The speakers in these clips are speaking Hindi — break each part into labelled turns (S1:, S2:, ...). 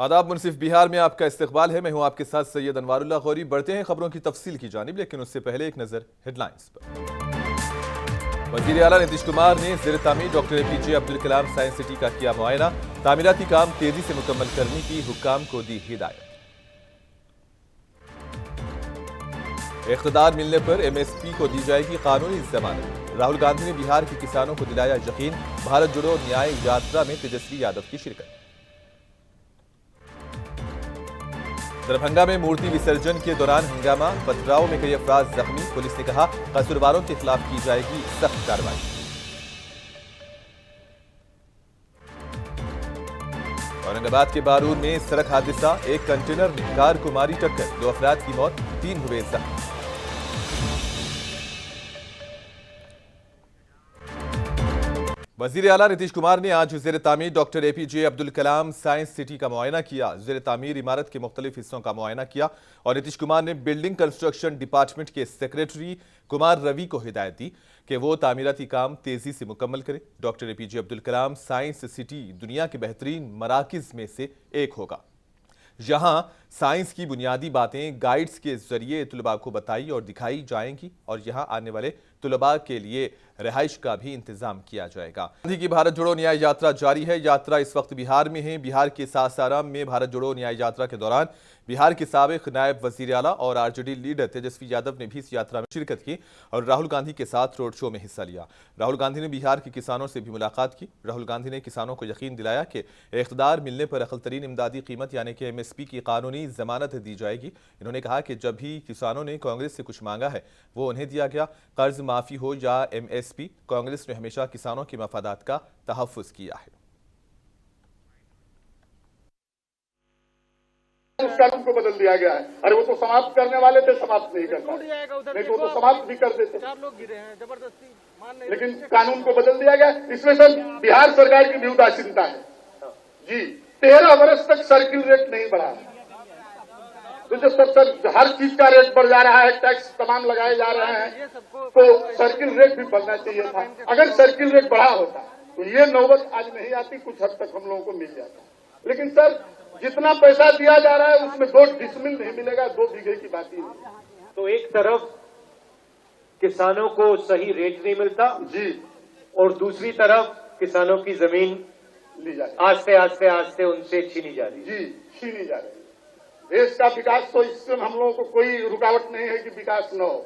S1: आदाब। मुनसिफ बिहार में आपका इस्तकबाल है। मैं हूं आपके साथ सैयद अनवारुल्लाह गौरी। बढ़ते हैं खबरों की तफसील की जानिब, लेकिन उससे पहले एक नजर हेडलाइंस पर। वजीर आला नीतीश कुमार ने ज़ेर तामीर doctor APJ Abdul Kalam science city का किया मुआयना। तामीराती काम तेजी से मुकम्मल करने की हुक्काम को दी हिदायत। इख्तिदार मिलने पर MSP को दी जाएगी कानूनी जमानत। राहुल गांधी ने बिहार के किसानों को दिलाया यकीन। भारत जोड़ो न्याय यात्रा में तेजस्वी यादव की शिरकत। दरभंगा में मूर्ति विसर्जन के दौरान हंगामा, पथराव में कई अफराद जख्मी। पुलिस ने कहा कसूरवारों के खिलाफ की जाएगी सख्त कार्रवाई। औरंगाबाद के बारूद में सड़क हादसा, एक कंटेनर ने कार को मारी टक्कर, 2 अफराद की मौत, 3 हुए जख्मी। वजीर आला नीतीश कुमार ने आज ज़ेर तामीर doctor APJ Abdul Kalam science city का मुआयना किया। ज़ेर तामीर इमारत के मुख्तलिफ हिस्सों का मुआयना किया और नीतीश कुमार ने बिल्डिंग कंस्ट्रक्शन डिपार्टमेंट के सेक्रेटरी कुमार रवि को हिदायत दी कि वो तामीराती काम तेजी से मुकम्मल करें। Doctor APJ Abdul Kalam science city दुनिया के बेहतरीन मराकिज में से एक होगा। यहाँ साइंस की बुनियादी बातें गाइड्स के जरिए तुलबा को बताई और दिखाई जाएंगी और यहाँ आने वाले तुलबा के लिए रिहाइश का भी इंतजाम किया जाएगा। गांधी की भारत जोड़ो न्याय यात्रा जारी है। यात्रा इस वक्त बिहार में है। बिहार के सासाराम में भारत जोड़ो न्याय यात्रा के दौरान बिहार के साबिक नायब वजीर आला और RJD लीडर तेजस्वी यादव ने भी इस यात्रा में शिरकत की और राहुल गांधी के साथ रोड शो में हिस्सा लिया। राहुल गांधी ने बिहार के किसानों से भी मुलाकात की। राहुल गांधी ने किसानों को यकीन दिलाया कि इख्तिदार मिलने पर अक़ल इमदादी कीमत यानी कि MSP की कानूनी जमानत दी जाएगी। इन्होंने कहा कि जब भी किसानों ने कांग्रेस से कुछ मांगा है वो उन्हें दिया गया। कर्ज माफी हो या MSP, कांग्रेस ने हमेशा किसानों के मफादात का तहफ़्फ़ुज़ किया है।
S2: उस कानून को बदल दिया गया है। अरे वो तो समाप्त करने वाले थे, समाप्त नहीं करना, नहीं तो वो तो समाप्त भी कर देते।
S3: 4 लोग गिरे हैं, जबरदस्ती मान नहीं,
S2: लेकिन कानून को बदल दिया गया। इसमें सर बिहार सरकार की भी उदासीनता है जी। 13 वर्ष तक सर्किल रेट नहीं बढ़ा। तो जब सर हर चीज का रेट बढ़ जा रहा है, टैक्स तमाम लगाए जा रहे हैं, तो सर्किल रेट भी बढ़ना चाहिए था। अगर सर्किल रेट बढ़ा होता तो ये नौबत आज नहीं आती, कुछ हद तक हम लोगों को मिल जाता। लेकिन सर जितना पैसा दिया जा रहा है उसमें 2 डिसमिल नहीं मिलेगा, 2 बीघे की बात ही नहीं।
S4: तो एक तरफ किसानों को सही रेट नहीं मिलता
S2: जी, और
S4: दूसरी तरफ किसानों की जमीन
S2: ली जा रही,
S4: आस्ते आस्ते उनसे छीनी जा रही
S2: जी, छीनी जा रही। देश का विकास तो इससे हम लोगों को कोई रुकावट नहीं है कि विकास न हो।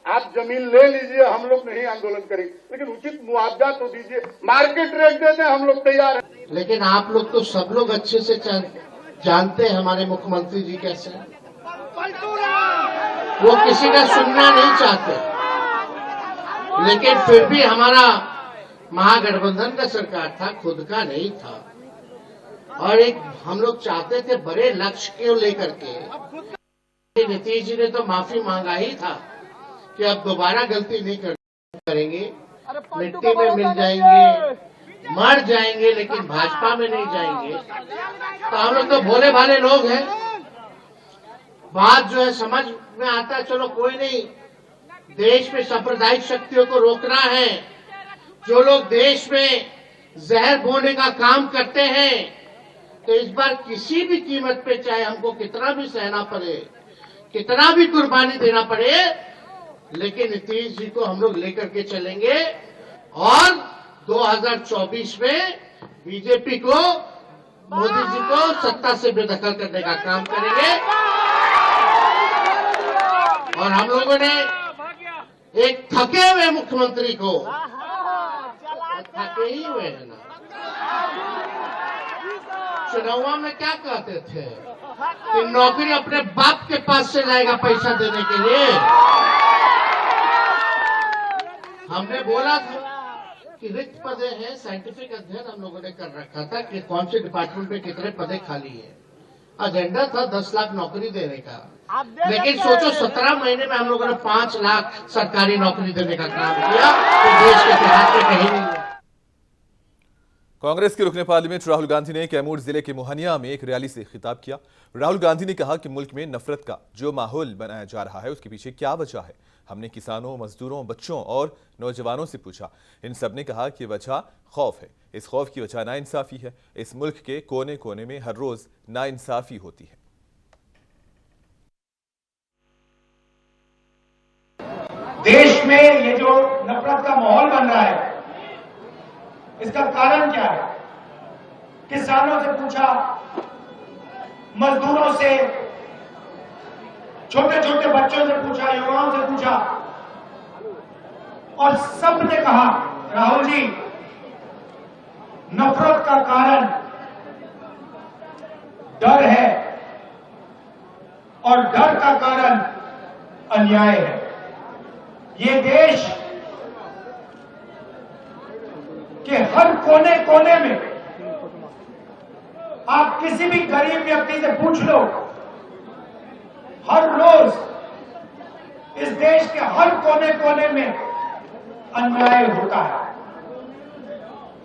S2: आप जमीन ले लीजिए, हम लोग नहीं आंदोलन करेंगे, लेकिन उचित मुआवजा तो दीजिए। मार्केट रेट दे दें, हम लोग तैयार हैं।
S5: लेकिन आप लोग तो सब लोग अच्छे से जानते हैं हमारे मुख्यमंत्री जी कैसे हैं। वो किसी का सुनना नहीं चाहते, लेकिन फिर भी हमारा महागठबंधन का सरकार था, खुद का नहीं था। और एक हम लोग चाहते थे बड़े लक्ष्य को लेकर के। नीतीश जी ने तो माफी मांगा ही था कि अब दोबारा गलती नहीं करेंगे, मिट्टी में मिल जाएंगे, मर जाएंगे, लेकिन भाजपा में नहीं जाएंगे। तो हम लोग तो भोले भाले लोग हैं, बात जो है समझ में आता है। चलो कोई नहीं, देश में सांप्रदायिक शक्तियों को रोकना है। जो लोग देश में जहर बोने का काम करते हैं, तो इस बार किसी भी कीमत पे, चाहे हमको कितना भी सहना पड़े, कितना भी कुर्बानी देना पड़े, लेकिन नीतीश जी को हम लोग लेकर के चलेंगे और 2024 में बीजेपी को, मोदी जी को सत्ता से बेदखल करने का काम करेंगे। और हम लोगों ने एक थके हुए मुख्यमंत्री को, थके ही हुए हैं ना, चुनाव में क्या कहते थे कि नौकरी अपने बाप के पास से लाएगा पैसा देने के लिए। हमने बोला था कि रिक्त पदे हैं, साइंटिफिक अध्ययन हम लोगों ने कर रखा था कि कौन से डिपार्टमेंट में कितने पदे खाली है। एजेंडा था 10 लाख नौकरी देने का, लेकिन सोचो 17 महीने में हम लोगों ने 5 लाख सरकारी नौकरी देने का काम किया, तो देश के इतिहास में कहीं नहीं।
S1: कांग्रेस के रुकने पार्लियामेंट राहुल गांधी ने कैमूर जिले के मोहनिया में एक रैली से खिताब किया। राहुल गांधी ने कहा कि मुल्क में नफरत का जो माहौल बनाया जा रहा है उसके पीछे क्या वजह है। हमने किसानों, मजदूरों, बच्चों और नौजवानों से पूछा। इन सब ने कहा कि वजह खौफ है। इस खौफ की वजह नाइंसाफी है। इस मुल्क के कोने कोने में हर रोज नाइंसाफी होती है।
S6: देश में ये जो नफरत का माहौल बन रहा है, इसका कारण क्या है? किसानों से पूछा, मजदूरों से, छोटे छोटे बच्चों से पूछा, युवाओं से पूछा, और सबने कहा राहुल जी, नफरत का कारण डर है और डर का कारण अन्याय है। ये देश के हर कोने कोने में आप किसी भी गरीब व्यक्ति से पूछ लो, हर रोज इस देश के हर कोने कोने में अन्याय होता है।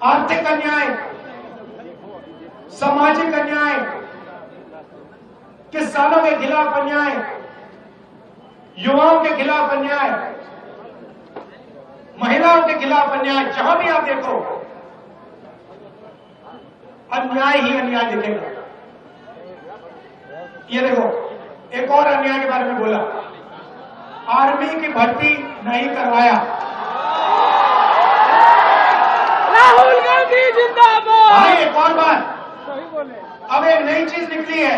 S6: आर्थिक अन्याय, सामाजिक अन्याय, किसानों के खिलाफ अन्याय, युवाओं के खिलाफ अन्याय, महिलाओं के खिलाफ अन्याय, जहां भी आप देखो अन्याय ही अन्याय दिखेगा। ये देखो, एक और अन्याय के बारे में बोला, आर्मी की भर्ती नहीं करवाया।
S3: राहुल गांधी जिंदाबाद।
S6: भाई एक और बात, अब एक नई चीज निकली है।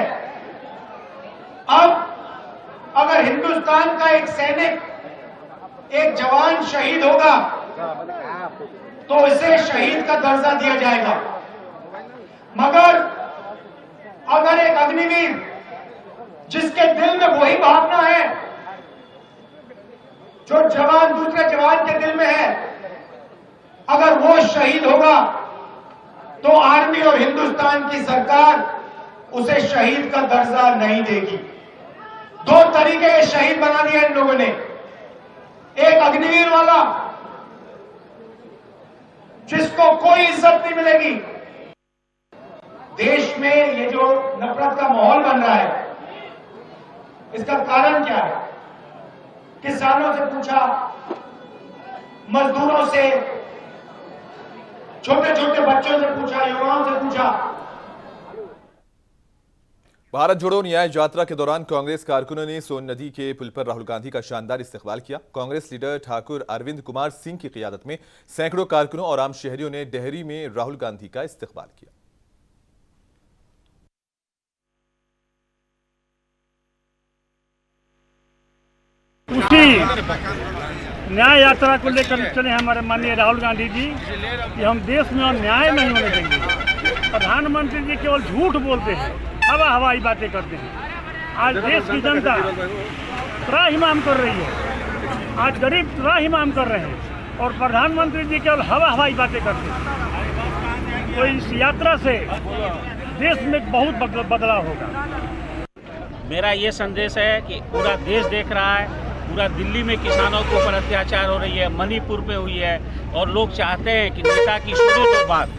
S6: अब अगर हिंदुस्तान का एक सैनिक, एक जवान शहीद होगा तो इसे शहीद का दर्जा दिया जाएगा, मगर अगर एक अग्निवीर जिसके दिल में वही भावना है जो जवान दूसरे जवान के दिल में है, अगर वो शहीद होगा तो आर्मी और हिंदुस्तान की सरकार उसे शहीद का दर्जा नहीं देगी। दो तरीके के शहीद बना दिए इन लोगों ने। एक अग्निवीर वाला जिसको कोई इज्जत नहीं मिलेगी। देश में ये जो नफरत का माहौल बन रहा है, इसका कारण क्या है? किसानों से पूछा, मजदूरों से, छोटे छोटे बच्चों से पूछा, युवाओं से पूछा।
S1: भारत जोड़ो न्याय यात्रा के दौरान कांग्रेस कारकुनों ने सोन नदी के पुल पर राहुल गांधी का शानदार इस्तकबाल किया। कांग्रेस लीडर ठाकुर अरविंद कुमार सिंह की क़ियादत में सैकड़ों कारकुनों और आम शहरियों ने डेहरी में राहुल गांधी का इस्तकबाल किया।
S7: उसी न्याय यात्रा को लेकर चले हमारे माननीय राहुल गांधी जी कि हम देश में अन्याय नहीं होने देंगे। प्रधानमंत्री जी केवल झूठ बोलते हैं, हवाई बातें करते हैं। आज देश की जनता त्राहिमाम कर रही है, आज गरीब त्राहिमाम कर रहे हैं और प्रधानमंत्री जी केवल हवाई बातें करते हैं। तो इस यात्रा से देश में बहुत बदलाव होगा।
S8: मेरा ये संदेश है कि पूरा देश देख रहा है, पूरा दिल्ली में किसानों के ऊपर अत्याचार हो रही है, मणिपुर में हुई है, और लोग चाहते हैं कि नेता की सुने तो बात,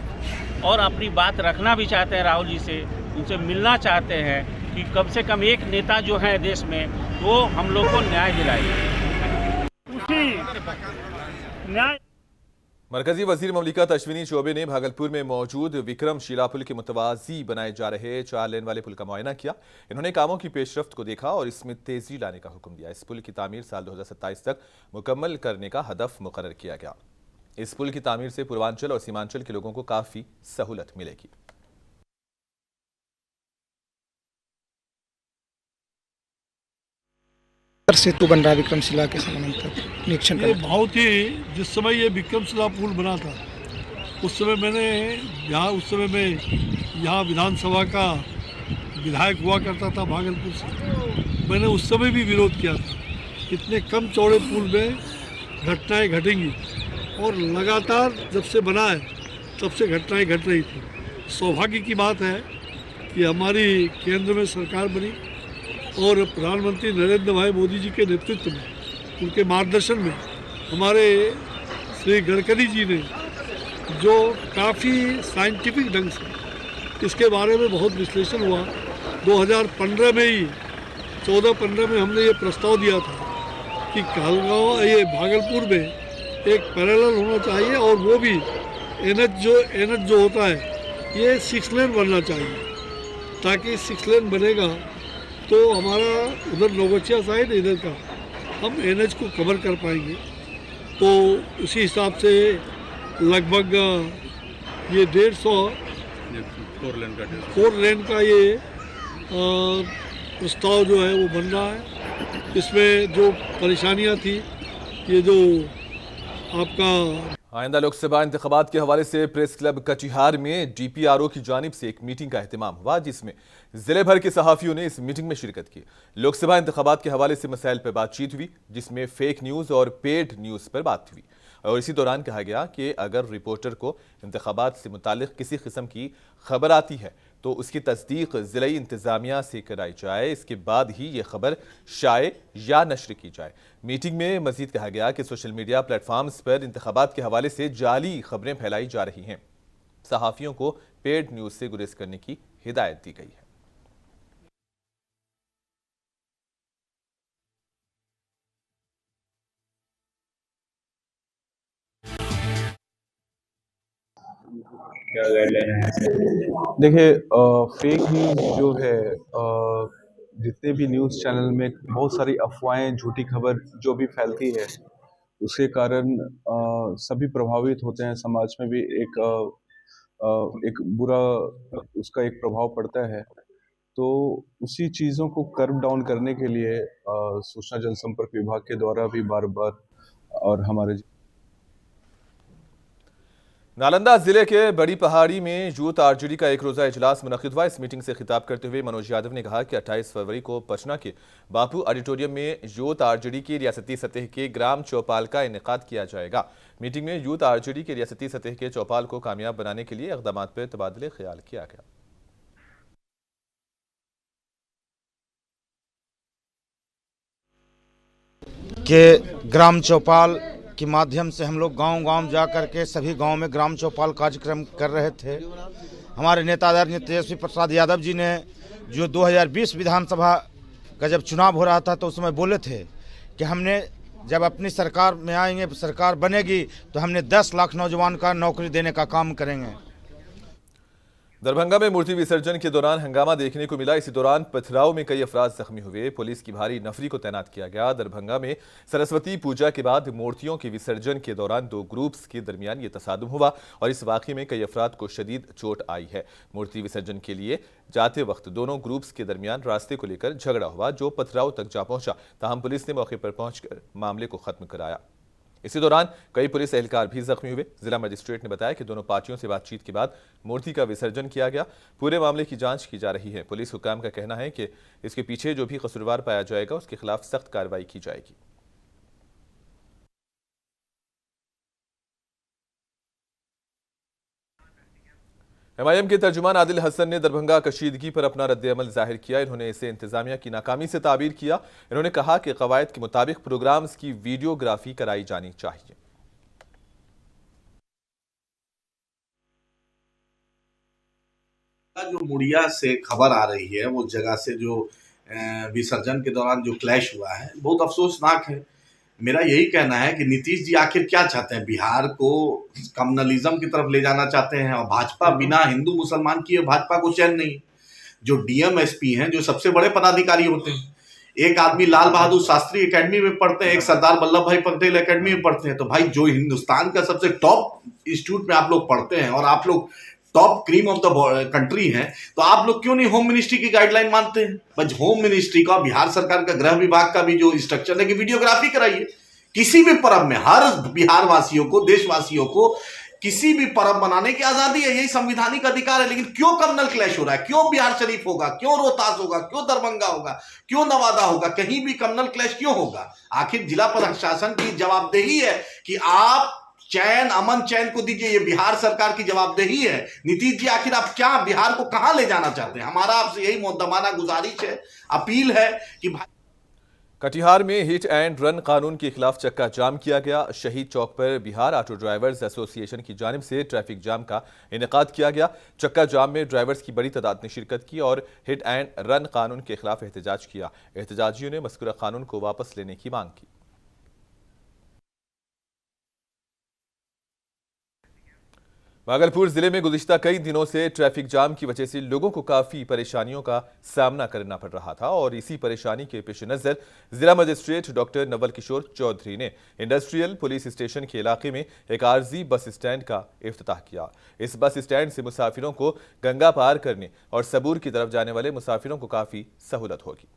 S8: और अपनी बात रखना भी चाहते हैं राहुल जी से, उनसे मिलना चाहते हैं कि कम से कम एक नेता जो है देश में वो हम लोग को न्याय दिलाए।
S7: उसी न्याय
S1: मरकजी वजीर ममलिकत अश्विनी चौबे ने भागलपुर में मौजूद विक्रमशिला पुल के मुतवाजी बनाए जा रहे 4 लेन वाले पुल का मुआयना किया। इन्होंने कामों की पेशरफ्त को देखा और इसमें तेजी लाने का हुक्म दिया। इस पुल की तामीर साल 2027 तक मुकम्मल करने का हदफ मुकर्रर किया गया। इस पुल की तामीर से पूर्वांचल और सीमांचल के लोगों को काफी सहूलत मिलेगी।
S9: सेतु बन रहा है विक्रमशिला के समानांतर, निरीक्षण
S10: ये बहुत ही, जिस समय ये विक्रमशिला पुल बना था उस समय मैं यहाँ विधानसभा का विधायक हुआ करता था भागलपुर से। मैंने उस समय भी विरोध किया था, इतने कम चौड़े पुल में घटनाएं घटेंगी, और लगातार जब से बना है तब से घटनाएं घट रही थी। सौभाग्य की बात है कि हमारी केंद्र में सरकार बनी और प्रधानमंत्री नरेंद्र भाई मोदी जी के नेतृत्व में, उनके मार्गदर्शन में हमारे श्री गडकरी जी ने जो काफ़ी साइंटिफिक ढंग से इसके बारे में बहुत विश्लेषण हुआ। 2015 में ही 14-15 में हमने ये प्रस्ताव दिया था कि कहलगांव ये भागलपुर में एक पैरेलल होना चाहिए और वो भी एनएच जो होता है ये 6 लेन बनना चाहिए, ताकि 6 लेन बनेगा तो हमारा उधर नौगछिया साइड इधर का हम एनएच को कवर कर पाएंगे। तो उसी हिसाब से लगभग ये 150 4 लेन का ये प्रस्ताव जो है वो बन रहा है। इसमें जो परेशानियां थी, ये जो आपका
S1: आइंदा लोकसभा इंतखाबात के हवाले से प्रेस क्लब कटिहार में डीपीआरओ की जानिब से एक मीटिंग का एहतमाम हुआ, जिसमें जिले भर के सहाफियों ने इस मीटिंग में शिरकत की। लोकसभा इंतखाबात के हवाले से मसाइल पर बातचीत हुई, जिसमें फेक न्यूज़ और पेड न्यूज़ पर बात हुई और इसी दौरान कहा गया कि अगर रिपोर्टर को इंतखाबात से मुतालिक किसी किस्म की खबर आती है तो उसकी तस्दीक ज़िली इंतज़ामिया से कराई जाए, इसके बाद ही ये खबर शाये या नशर की जाए। मीटिंग में मजीद कहा गया कि सोशल मीडिया प्लेटफॉर्म्स पर इंतखाबात के हवाले से जाली खबरें फैलाई जा रही हैं। सहाफ़ियों को पेड न्यूज़ से गुरेज करने की हिदायत दी गई है।
S11: क्या गाइडलाइन है? देखिए, फेक न्यूज़ जो है, जितने भी न्यूज़ चैनल में बहुत सारी अफवाहें, झूठी खबर जो भी फैलती है, उसके कारण सभी प्रभावित होते हैं। समाज में भी एक बुरा उसका एक प्रभाव पड़ता है। तो उसी चीज़ों को कर्व डाउन करने के लिए सूचना जनसंपर्क विभाग के द्वारा भी बार बार और हमारे
S1: नालंदा जिले के बड़ी पहाड़ी में यूथ आरजेडी का एक रोजा इजलास मुनक्किद हुआ। इस मीटिंग से खिताब करते हुए मनोज यादव ने कहा कि 28 फरवरी को पटना के बापू ऑडिटोरियम में यूथ आरजेडी की रियासती सतह के ग्राम चौपाल का इनेकाद किया जाएगा। मीटिंग में यूथ आरजेडी के रियासती सतह के चौपाल को कामयाब बनाने के लिए इक़दाम पर तबादले ख्याल किया गया।
S12: के ग्राम चौपाल के माध्यम से हम लोग गांव-गांव जा करके सभी गांव में ग्राम चौपाल कार्यक्रम कर रहे थे। हमारे नेता आदरणीय तेजस्वी प्रसाद यादव जी ने जो 2020 विधानसभा का जब चुनाव हो रहा था तो उस समय बोले थे कि हमने जब अपनी सरकार में आएंगे, सरकार बनेगी तो हमने 10 लाख नौजवान का नौकरी देने का काम करेंगे।
S1: दरभंगा में मूर्ति विसर्जन के दौरान हंगामा देखने को मिला। इसी दौरान पथराव में कई अफराद जख्मी हुए। पुलिस की भारी नफरी को तैनात किया गया। दरभंगा में सरस्वती पूजा के बाद मूर्तियों के विसर्जन के दौरान 2 ग्रुप्स के दरमियान ये तसादुम हुआ और इस वाक़े में कई अफराद को शदीद चोट आई है। मूर्ति विसर्जन के लिए जाते वक्त दोनों ग्रुप्स के दरमियान रास्ते को लेकर झगड़ा हुआ, जो पथराव तक जा पहुंचा। ताहम पुलिस ने मौके पर पहुंचकर मामले को खत्म कराया। इसी दौरान कई पुलिस एहलकार भी जख्मी हुए। जिला मजिस्ट्रेट ने बताया कि दोनों पार्टियों से बातचीत के बाद मूर्ति का विसर्जन किया गया। पूरे मामले की जांच की जा रही है। पुलिस हुकाम का कहना है कि इसके पीछे जो भी कसूरवार पाया जाएगा उसके खिलाफ सख्त कार्रवाई की जाएगी। एमआईएम के तर्जुमान आदिल हसन ने दरभंगा कशीदगी पर अपना रद्द-ए-अमल जाहिर किया। इन्होंने इसे इंतजामिया की नाकामी से ताबीर किया। इन्होंने कहा कि कवायद के मुताबिक प्रोग्राम्स की वीडियोग्राफी कराई जानी चाहिए।
S13: जो मुड़िया से खबर आ रही है, वो जगह से जो विसर्जन के दौरान जो क्लैश हुआ है, बहुत अफसोसनाक है। मेरा यही कहना है कि नीतीश जी आखिर क्या चाहते हैं? बिहार को कम्युनलिज्म की तरफ ले जाना चाहते हैं और भाजपा बिना हिंदू मुसलमान किए भाजपा को चैन नहीं। जो डीएम एसपी हैं, जो सबसे बड़े पदाधिकारी होते हैं, एक आदमी लाल बहादुर शास्त्री एकेडमी में पढ़ते हैं, एक सरदार वल्लभ भाई पटेल एकेडमी में पढ़ते हैं। तो भाई, जो हिंदुस्तान का सबसे टॉप इंस्टीट्यूट में आप लोग पढ़ते हैं और आप लोग top cream of the country है, तो आप लोग क्यों नहीं होम मिनिस्ट्री की गाइडलाइन मानते हैं? बस होम मिनिस्ट्री का, बिहार सरकार का गृह विभाग का भी जो स्ट्रक्चर है कि वीडियोग्राफी कराइए किसी भी पर्व में। हर बिहार वासियों को, देशवासियों को किसी भी पर्व मनाने की आजादी है, यही संवैधानिक अधिकार है। लेकिन क्यों कम्युनल क्लैश हो रहा है? क्यों बिहार शरीफ होगा? क्यों रोहतास होगा? क्यों दरभंगा होगा? क्यों नवादा होगा? कहीं भी कम्युनल क्लैश क्यों होगा? आखिर जिला प्रशासन की जवाबदेही है कि आप चैन, अमन चैन को दीजिए। ये बिहार सरकार की जवाबदेही है। नीतीश जी, आखिर आप क्या बिहार को कहां ले जाना चाहते हैं? हमारा आपसे यही मुद्दमाना गुजारिश है, अपील है कि
S1: कटिहार में हिट एंड रन कानून के खिलाफ चक्का जाम किया गया। शहीद चौक पर बिहार ऑटो ड्राइवर्स एसोसिएशन की जानिब से ट्रैफिक जाम का इनेकाद किया गया। चक्का जाम में ड्राइवर्स की बड़ी तादाद ने शिरकत की और हिट एंड रन कानून के खिलाफ एहतजाज किया। एहतजाजियों ने मज़कूरा कानून को वापस लेने की मांग की। भागलपुर जिले में गुज़िश्ता कई दिनों से ट्रैफिक जाम की वजह से लोगों को काफ़ी परेशानियों का सामना करना पड़ रहा था और इसी परेशानी के पेश नज़र जिला मजिस्ट्रेट डॉक्टर नवल किशोर चौधरी ने इंडस्ट्रियल पुलिस स्टेशन के इलाके में एक आरजी बस स्टैंड का इफ्तिताह किया। इस बस स्टैंड से मुसाफिरों को गंगा पार करने और सबूर की तरफ जाने वाले मुसाफिरों को काफ़ी सहूलत होगी।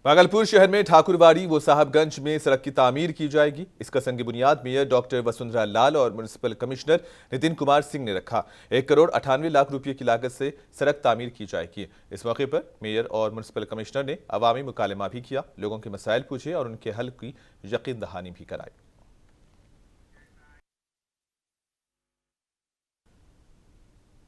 S1: भागलपुर शहर में ठाकुरवाड़ी व साहबगंज में सड़क की तामीर की जाएगी। इसका संग बुनियाद मेयर डॉक्टर वसुंधरा लाल और म्युनिसिपल कमिश्नर नितिन कुमार सिंह ने रखा। 1,98,00,000 रुपये की लागत से सड़क तामीर की जाएगी। इस मौके पर मेयर और म्युनिसिपल कमिश्नर ने अवामी मुकालमा भी किया, लोगों के मसाइल पूछे और उनके हल की यकीन दहानी भी कराई।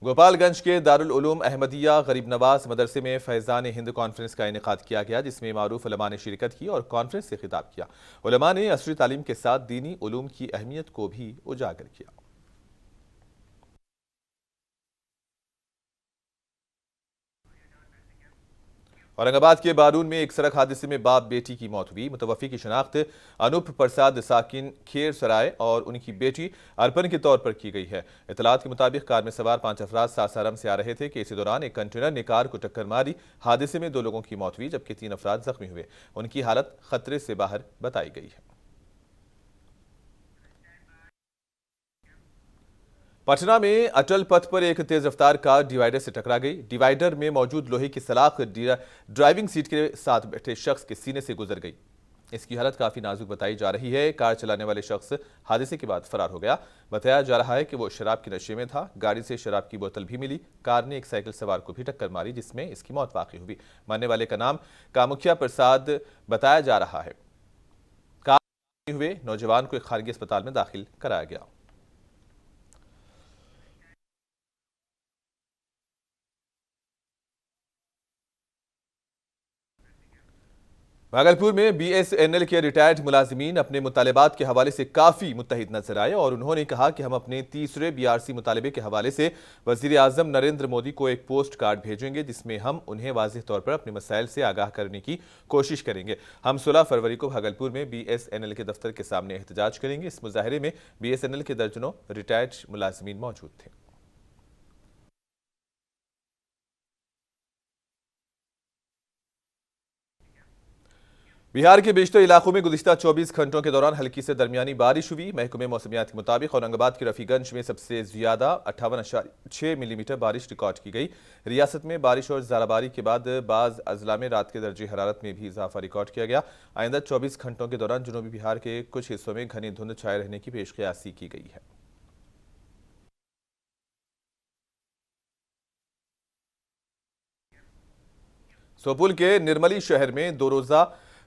S1: गोपालगंज के दारुल उलूम अहमदिया गरीब नवाज मदरसे में फैज़ान हिंद कॉन्फ्रेंस का इनेकाद किया गया, जिसमें मारूफ उलमा ने शिरकत की और कॉन्फ्रेंस से खिताब किया। उलमा ने असरी तालीम के साथ दीनी उलूम की अहमियत को भी उजागर किया। औरंगाबाद के बारून में एक सड़क हादसे में बाप बेटी की मौत हुई। मुतवफ़ी की शनाख्त अनूप प्रसाद साकिन खेर सराय और उनकी बेटी अर्पण के तौर पर की गई है। इतलात के मुताबिक कार में सवार 5 अफराद सासाराम से आ रहे थे कि इसी दौरान एक कंटेनर ने कार को टक्कर मारी। हादसे में 2 लोगों की मौत हुई जबकि 3 अफराद जख्मी हुए। उनकी हालत खतरे से बाहर बताई गई है। पटना में अटल पथ पर एक तेज रफ्तार कार डिवाइडर से टकरा गई। डिवाइडर में मौजूद लोहे की सलाख ड्राइविंग सीट के साथ बैठे शख्स के सीने से गुजर गई। इसकी हालत काफी नाजुक बताई जा रही है। कार चलाने वाले शख्स हादसे के बाद फरार हो गया। बताया जा रहा है कि वो शराब के नशे में था। गाड़ी से शराब की बोतल भी मिली। कार ने एक साइकिल सवार को भी टक्कर मारी, जिसमें इसकी मौत वाक़ई हुई। मरने वाले का नाम कामुख्या प्रसाद बताया जा रहा है। कार हुए नौजवान को एक खानगी अस्पताल में दाखिल कराया गया। भागलपुर में बीएसएनएल के रिटायर्ड मुलाजिमीन अपने मुतालिबात के हवाले से काफ़ी मुत्तहिद नजर आए और उन्होंने कहा कि हम अपने तीसरे बीआरसी मुतालिबे के हवाले से वज़ीर आज़म नरेंद्र मोदी को एक पोस्ट कार्ड भेजेंगे, जिसमें हम उन्हें वाज़ेह तौर पर अपने मसाइल से आगाह करने की कोशिश करेंगे। हम 16 फरवरी को भागलपुर में बीएसएनएल के दफ्तर के सामने एहतजाज करेंगे। इस मुजाहरे में बीएसएनएल के दर्जनों रिटायर्ड मुलाजिमीन मौजूद थे। बिहार के बेशतर इलाकों में गुज़िश्ता 24 घंटों के दौरान हल्की से दरमियानी बारिश हुई। महकमे मौसमियात के मुताबिक औरंगाबाद के रफीगंज में सबसे ज्यादा 58.6 मिलीमीटर बारिश रिकॉर्ड की गई। रियासत में बारिश और ज़ाराबारी के बाद बाज़ अजला में रात के दर्जे हरारत में भी इजाफा रिकॉर्ड किया गया। आइंदा 24 घंटों के दौरान जुनूबी बिहार के कुछ हिस्सों में घनी धुंध छाए रहने की पेशकयासी की गई है। सोपुल के निर्मली शहर में 2 रोज़ा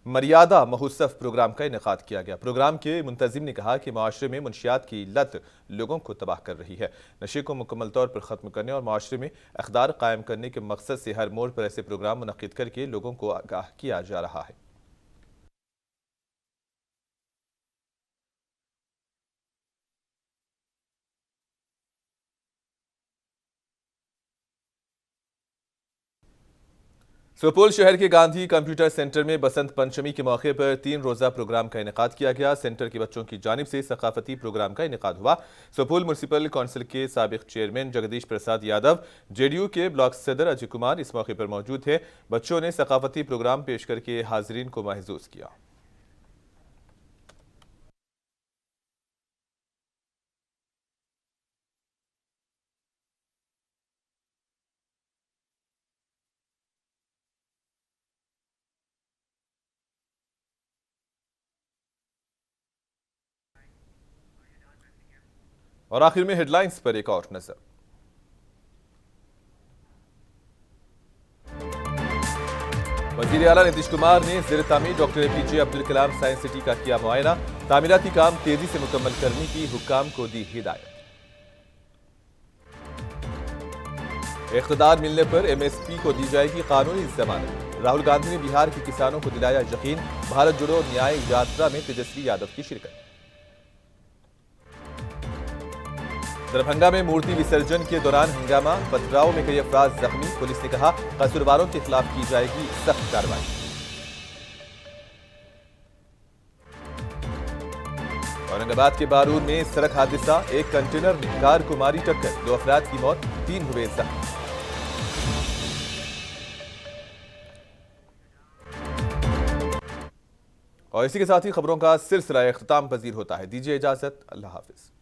S1: मर्यादा महोत्सव प्रोग्राम का इनेकाद किया गया। प्रोग्राम के मुंतजिम ने कहा कि माशरे में मुनशियात की लत लोगों को तबाह कर रही है। नशे को मुकम्मल तौर पर ख़त्म करने और माशरे में इक़्तिदार कायम करने के मकसद से हर मोड़ पर ऐसे प्रोग्राम मुनक़्क़िद करके लोगों को आगाह किया जा रहा है। सुपौल शहर के गांधी कंप्यूटर सेंटर में बसंत पंचमी के मौके पर 3 रोज़ा प्रोग्राम का इनेकाद किया गया। सेंटर के बच्चों की जानिब से सकाफती प्रोग्राम का इनेकाद हुआ। सुपौल म्युनिसिपल काउंसिल के साबिक चेयरमैन जगदीश प्रसाद यादव, जेडीयू के ब्लॉक सदर अजय कुमार इस मौके पर मौजूद थे। बच्चों ने सकाफती प्रोग्राम पेश करके हाजरीन को महसूस किया। और आखिर में हेडलाइंस पर एक और नजर। वजीर आला नीतीश कुमार ने ज़ेर तामीर doctor APJ Abdul Kalam science city का किया मुआयना। तामीराती काम तेजी से मुकम्मल करने की हुक्काम को दी हिदायत। इख्तिदार मिलने पर MSP को दी जाएगी कानूनी जमानत। राहुल गांधी ने बिहार के किसानों को दिलाया यकीन। भारत जोड़ो न्याय यात्रा में तेजस्वी यादव की शिरकत। दरभंगा में मूर्ति विसर्जन के दौरान हंगामा, पथराव में कई अफराद जख्मी। पुलिस ने कहा कसूरवारों के खिलाफ की जाएगी सख्त कार्रवाई। औरंगाबाद के बारूद में सड़क हादसा, एक कंटेनर ने कार को मारी टक्कर, 2 अफराद की मौत, 3 हुए जख्मी। और इसी के साथ ही खबरों का सिलसिला इख्तिताम पजीर होता है। दीजिए इजाजत, अल्लाह हाफिज।